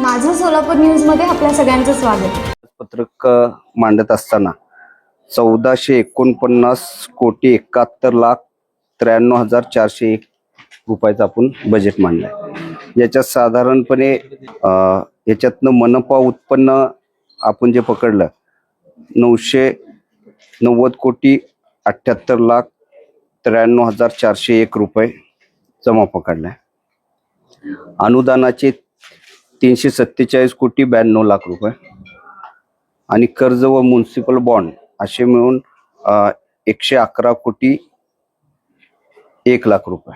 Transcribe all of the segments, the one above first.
माझं सोलापूर न्यूज मध्ये आपल्या सगळ्यांचं स्वागत. पत्रक मांडत असताना 1449,71,73,401 रुपयाचं आपण बजेट मांडलंय. याच्यात साधारणपणे याच्यातनं मनपा उत्पन्न आपण जे पकडलं 990,78,93,401 रुपये जमा पकडलाय. अनुदानाचे 347,92,00,000 रुपये आणि कर्ज व म्युनिसिपल बॉन्ड असे मिळून 111,01,00,000 रुपये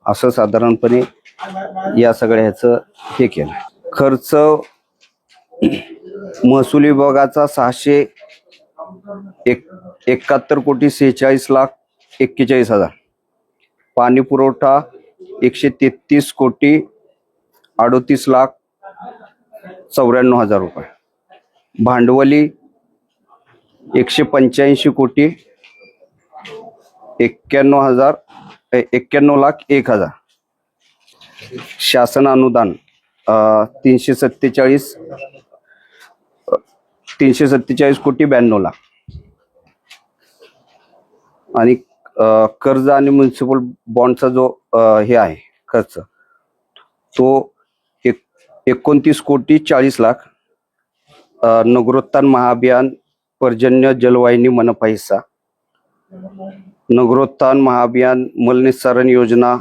असं साधारणपणे या सगळ्या ह्याचं हे केलं. खर्च महसूल विभागाचा 671,46,41,000, पाणी पुरवठा 133,38,94,000 रुपये, भांडवली 185,91,01,000, शासन अनुदान 347,92,00,000 आणि कर्ज आणि म्युनिसिपल बॉन्डचा जो हे आहे खर्च तो 29,40,00,000, नगरोत्थान महाअभियान पर्जन्य जलवाहिनी मनपा हिस्सा, नगरोत्थान महाअभियान मलनिस्सारण योजना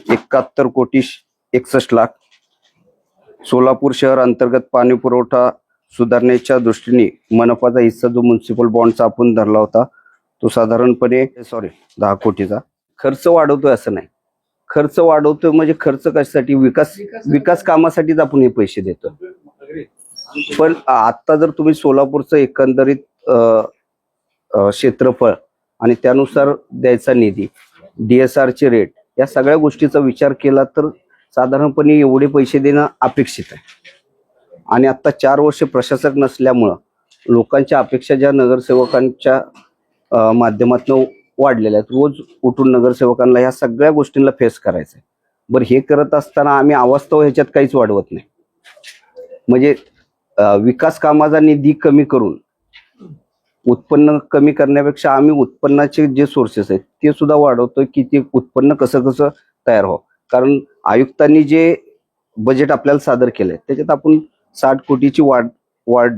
71,61,00,000, सोलापूर शहर अंतर्गत पाणी पुरवठा सुधारण्याच्या दृष्टीने मनपाचा हिस्सा जो म्युनिसिपल बॉन्डचा आपण धरला होता तो साधारणपणे 10 कोटीचा. खर्च वाढवतोय असं नाही, खर्च वाढवतोय म्हणजे खर्च कशासाठी, विकास कामासाठीच आपण हे पैसे देतो. पण आता जर तुम्ही सोलापूरचं एकंदरीत क्षेत्रफळ आणि त्यानुसार द्यायचा निधी, DSR चे रेट, या सगळ्या गोष्टीचा विचार केला तर साधारणपणे एवढे पैसे देणं अपेक्षित आहे. आणि आता 4 वर्ष प्रशासक नसल्यामुळं लोकांच्या अपेक्षा ज्या नगरसेवकांच्या माध्यमातून वाढलेल्या आहेत, रोज उठून नगरसेवकांना ह्या सगळ्या गोष्टींना फेस करायचं आहे. बरं, हे करत असताना आम्ही अवास्तव ह्याच्यात काहीच वाढवत नाही. म्हणजे विकास कामाचा निधी कमी करून उत्पन्न कमी करण्यापेक्षा आम्ही उत्पन्नाचे जे सोर्सेस आहेत ते सुद्धा वाढवतोय की ते उत्पन्न कसं कसं तयार व्हावं. कारण आयुक्तांनी जे बजेट आपल्याला सादर केलंय त्याच्यात आपण 60 कोटीची वाढ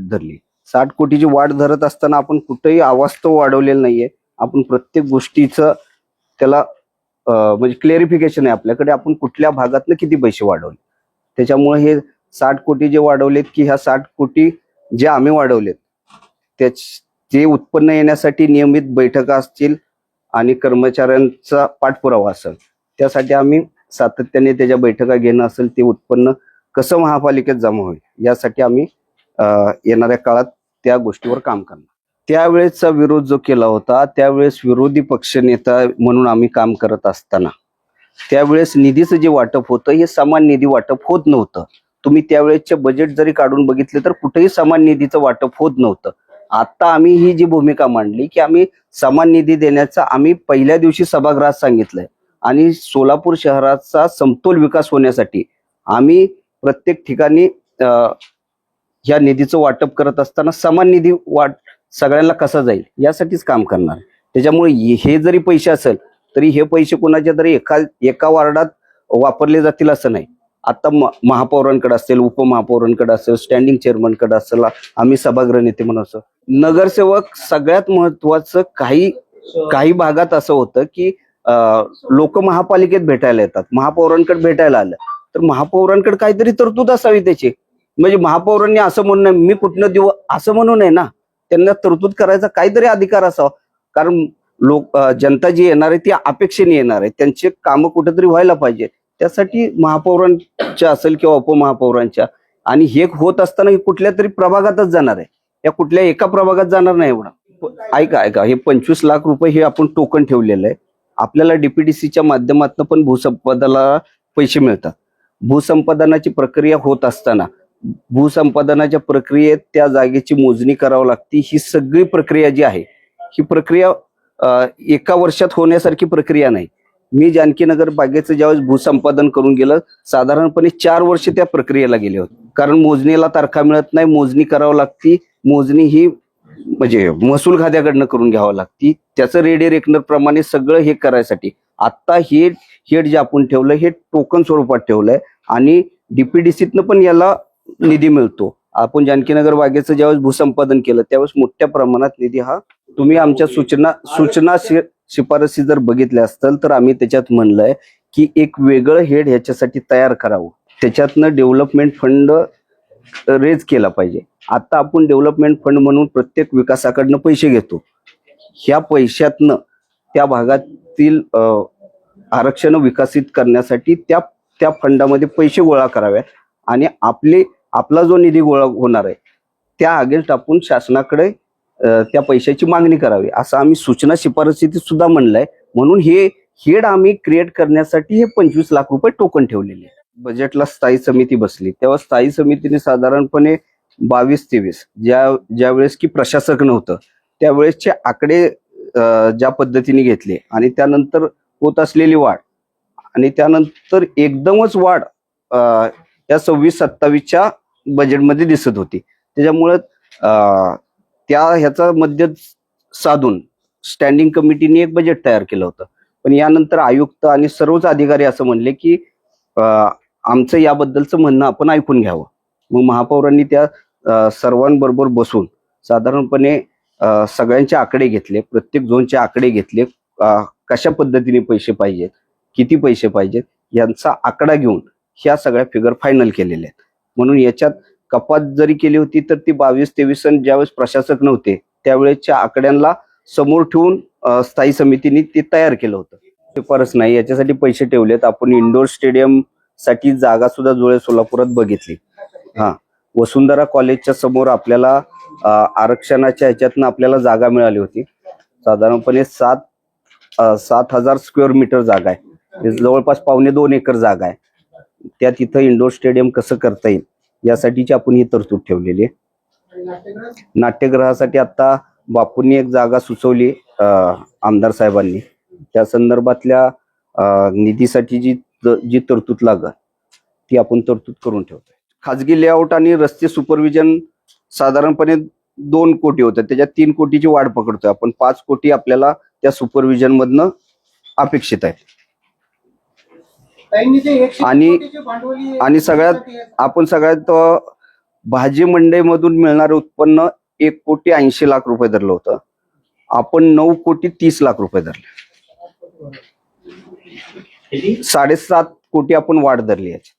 धरली. 60 कोटीची वाढ धरत असताना आपण कुठेही अवास्तव वाढवलेलं नाहीये. आपण प्रत्येक गोष्टीचं त्याला म्हणजे क्लेरिफिकेशन आहे आपल्याकडे, आपण कुठल्या भागातनं किती पैसे वाढवले. त्याच्यामुळे हे 60 कोटी जे वाढवलेत की ह्या 60 कोटी जे आम्ही वाढवलेत ते उत्पन्न येण्यासाठी नियमित बैठका असतील आणि कर्मचाऱ्यांचा पाठपुरावा असेल, त्यासाठी आम्ही सातत्याने त्याच्या बैठका घेणं असेल, ते उत्पन्न कसं महापालिकेत जमा होईल यासाठी आम्ही येणाऱ्या काळात त्या गोष्टीवर काम करणार. त्यावेळेसचा विरोध जो केला होता त्यावेळेस विरोधी पक्षनेता म्हणून आम्ही काम करत असताना त्यावेळेस निधीचं जे वाटप होतं हे समान निधी वाटप होत नव्हतं. तुम्ही त्यावेळेसचे बजेट जरी काढून बघितले तर कुठेही समान निधीचं वाटप होत नव्हतं. आता आम्ही ही जी भूमिका मांडली की आम्ही समान निधी देण्याचा आम्ही पहिल्या दिवशी सभागृहात सांगितलंय आणि सोलापूर शहराचा समतोल विकास होण्यासाठी आम्ही प्रत्येक ठिकाणी ह्या निधीचं वाटप करत असताना समान निधी सगळ्यांना कसा जाईल यासाठीच काम करणार. त्याच्यामुळे हे जरी पैसे असेल तरी हे पैसे कोणाच्या तरी एका वार्डात वापरले जातील असं नाही. आता महापौरांकडे असेल, उपमहापौरांकडे असेल, स्टँडिंग चेअरमनकडे असेल, आम्ही सभागृह नेते म्हणून असं. नगरसेवक सगळ्यात महत्वाचं, काही भागात असं होतं की लोक महापालिकेत भेटायला येतात, महापौरांकडे भेटायला आलं तर महापौरांकडे काहीतरी तरतूद असावी त्याची. म्हणजे महापौरांनी असं म्हणणं मी कुठनं देऊ असं म्हणू नये ना, त्यांना तरतूद करायचा काहीतरी अधिकार असावा. कारण जनता जी येणार आहे ती अपेक्षेने येणार आहे, त्यांचे कामं कुठेतरी व्हायला पाहिजे. त्यासाठी महापौरांच्या असेल किंवा उपमहापौरांच्या, आणि हे होत असताना कुठल्या तरी प्रभागातच जाणार आहे, या कुठल्या एका प्रभागात जाणार नाही. एवढा ऐका, हे 25 लाख रुपये हे आपण टोकन ठेवलेलं आहे. आपल्याला DPDCच्या माध्यमातून पण भूसंपादनाला पैसे मिळतात. भूसंपादनाची प्रक्रिया होत असताना भूसंपादनाच्या प्रक्रियेत त्या जागेची मोजणी करावी लागते. ही सगळी प्रक्रिया जी आहे ही प्रक्रिया एका वर्षात होण्यासारखी प्रक्रिया नाही. मी जानकीनगर बागेचं ज्यावेळेस भूसंपादन करून गेलं, साधारणपणे 4 वर्ष त्या प्रक्रियेला गेले होते. कारण मोजणीला तारखा मिळत नाही, मोजणी करावं लागती. मोजणी ही म्हणजे महसूल खात्याकडनं करून घ्यावं लागती. त्याचं रेडी रेकनर प्रमाणे सगळं हे करायसाठी आता हे हेड जे आपण ठेवलं हे टोकन स्वरूपात ठेवलंय आणि डीपीडीसीतनं पण याला निधी मिळतो. आपण जानकीनगर बागेचं ज्यावेळेस भूसंपादन केलं त्यावेळेस मोठ्या प्रमाणात निधी हा तुम्ही आमच्या सूचना शिफारसी जर बघितल्या असतील तर आम्ही त्याच्यात म्हणलंय की एक वेगळं हेड ह्याच्यासाठी तयार करावं. त्याच्यातनं डेव्हलपमेंट फंड रेज केला पाहिजे. आता आपण डेव्हलपमेंट फंड म्हणून प्रत्येक विकासाकडनं पैसे घेतो. ह्या पैशातनं त्या भागातील आरक्षण विकसित करण्यासाठी त्या फंडामध्ये पैसे गोळा करावे आणि आपला जो निधी गोळा होणार आहे त्या अगेन्स्ट आपण शासनाकडे त्या पैशाची मागणी करावी असं आम्ही सूचना शिफारसीत सुद्धा म्हणलंय. म्हणून हे हेड आम्ही क्रिएट करण्यासाठी हे 25 लाख रुपये टोकन ठेवलेले. बजेटला स्थायी समिती बसली तेव्हा स्थायी समितीने साधारणपणे 22-23 ज्या वेळेस की प्रशासक नव्हतं त्यावेळेसचे आकडे ज्या पद्धतीने घेतले आणि त्यानंतर होत असलेली वाढ आणि त्यानंतर एकदमच वाढ या 26-27च्या बजेटमध्ये दिसत होती. त्याच्यामुळं ह्याचा मध्य साधून स्टँडिंग कमिटीने एक बजेट तयार केलं होतं. पण यानंतर आयुक्त आणि सर्वच अधिकारी असं म्हणले की आमचं याबद्दलचं म्हणणं आपण ऐकून घ्यावं. मग महापौरांनी त्या सर्वांबरोबर बसून साधारणपणे सगळ्यांचे आकडे घेतले, प्रत्येक झोनचे आकडे घेतले, कशा पद्धतीने पैसे पाहिजेत, किती पैसे पाहिजेत यांचा आकडा घेऊन ह्या सगळ्या फिगर फायनल केलेल्या आहेत. म्हणून याच्यात कपात जरी केली होती तर ती 22-23 ज्यावेळेस प्रशासक नव्हते त्यावेळेसच्या आकड्यांना समोर ठेवून स्थायी समितीने ते तयार केलं होतं. शिफारस नाही याच्यासाठी पैसे ठेवलेत. आपण इंडोर स्टेडियम साठी जागा सुद्धा जुळे सोलापुरात बघितली. वसुंधरा कॉलेजच्या समोर आपल्याला आरक्षणाच्या ह्याच्यातनं आपल्याला जागा मिळाली होती. साधारणपणे 7,000 स्क्वेअर मीटर जागा आहे. जवळपास 2.25 एकर जागा आहे. त्या तिथं इंडोर स्टेडियम कसं करता येईल यासाठीची आपण ही तरतूद ठेवलेली आहे. नाट्यगृहासाठी आता बापूंनी एक जागा सुचवली आमदार साहेबांनी. त्या संदर्भातल्या निधीसाठी जी तरतूद लागत ती आपण तरतूद करून ठेवतोय. खाजगी लेआउट आणि रस्ते सुपरविजन साधारणपणे 2 कोटी होतं, त्याच्यात 3 कोटीची वाढ पकडतोय आपण. 5 कोटी आपल्याला त्या सुपरविजन मधनं अपेक्षित आहे. आणि सगळ्यात भाजी मंडईमधून मिळणारे उत्पन्न 1,80,00,000 रुपये धरलं होतं. आपण 9,30,00,000 रुपये धरले. 7.5 कोटी आपण वाढ धरली याची.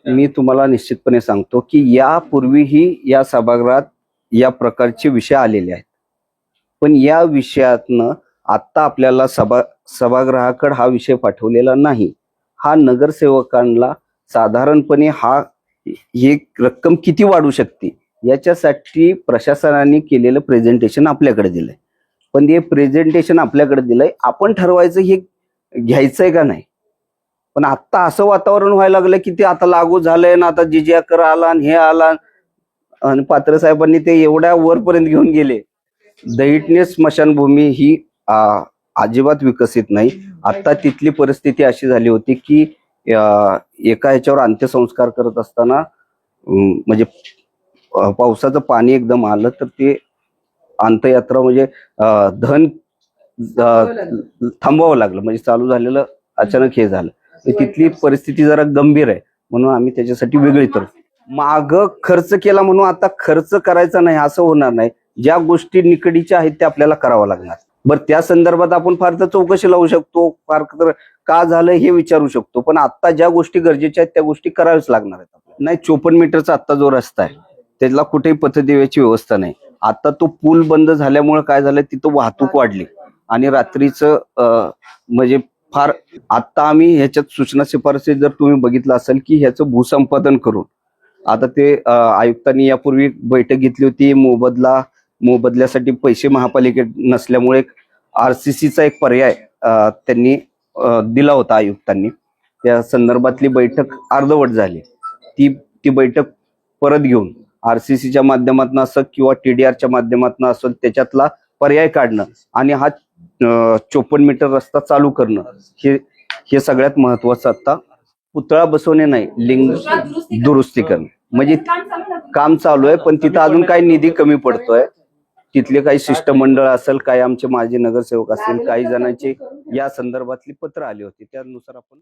मी तुम्हाला निश्चितपणे सांगतो की यापूर्वीही या सभागृहात या प्रकारचे विषय आलेले आहेत. पण या विषयातनं आता आपल्याला सभागृहाकडे हा विषय पाठवलेला नाही. हा नगरसेवकांना साधारणपणे ही रक्कम किती वाढू शकते याच्यासाठी प्रशासनाने केलेलं प्रेझेंटेशन आपल्याकडे दिलंय. पण हे प्रेझेंटेशन आपल्याकडे दिलंय, आपण ठरवायचं हे घ्यायचंय का नाही. पण आता असं वातावरण व्हायला लागलं की ते आता लागू झालंय ना, आता जिजिया कर आला आणि हे आला आणि पात्र साहेबांनी ते एवढ्या वरपर्यंत घेऊन गेले. दैठणे स्मशानभूमी ही अजिबात विकसित नाही. आता तिथली परिस्थिती अशी झाली होती की एका ह्याच्यावर अंत्यसंस्कार करत असताना म्हणजे पावसाचं पाणी एकदम आलं तर ते अंत्ययात्रा म्हणजे धन थांबवावं लागलं. म्हणजे चालू झालेलं अचानक हे झालं. तिथली परिस्थिती जरा गंभीर आहे म्हणून आम्ही त्याच्यासाठी वेगळी तरतूद माग खर्च केला म्हणून आता खर्च करायचा नाही असं होणार नाही. ज्या गोष्टी निकडीच्या आहेत त्या आपल्याला करावं लागणार. बरं, त्या संदर्भात आपण फार तर चौकशी लावू शकतो, फार तर का झालं हे विचारू शकतो. पण आता ज्या गोष्टी गरजेच्या आहेत त्या गोष्टी कराव्याच लागणार आहेत. नाही, 54 मीटरचा आता जो रस्ता आहे त्याला कुठेही पथदिव्याची व्यवस्था नाही. आता तो पूल बंद झाल्यामुळे काय झालं, तिथं वाहतूक वाढली आणि रात्रीचं म्हणजे फार. आता आम्ही ह्याच्यात सूचना शिफारसी जर तुम्ही बघितलं असेल की ह्याचं भूसंपादन करून आता ते आयुक्तांनी यापूर्वी बैठक घेतली होती. मोबदल्यासाठी पैसे महापालिकेत नसल्यामुळे RCCचा एक पर्याय त्यांनी दिला होता आयुक्तांनी. त्या संदर्भातली बैठक अर्धवट झाली. ती बैठक परत घेऊन RCCच्या माध्यमातून असं किंवा TDRच्या माध्यमातून असं त्याच्यातला पर्याय काढणं आणि हा 54 मीटर रस्ता चालू करणं हे सगळ्यात महत्वाचं. आता पुतळा बसवणे नाही, लिंग दुरुस्ती करणे म्हणजे काम चालू आहे, पण तिथं अजून काही निधी कमी पडतोय. तिथले काही शिष्टमंडळ असेल, काही आमचे माजी नगरसेवक असतील, काही जणांची या संदर्भातली पत्र आली होती, त्यानुसार आपण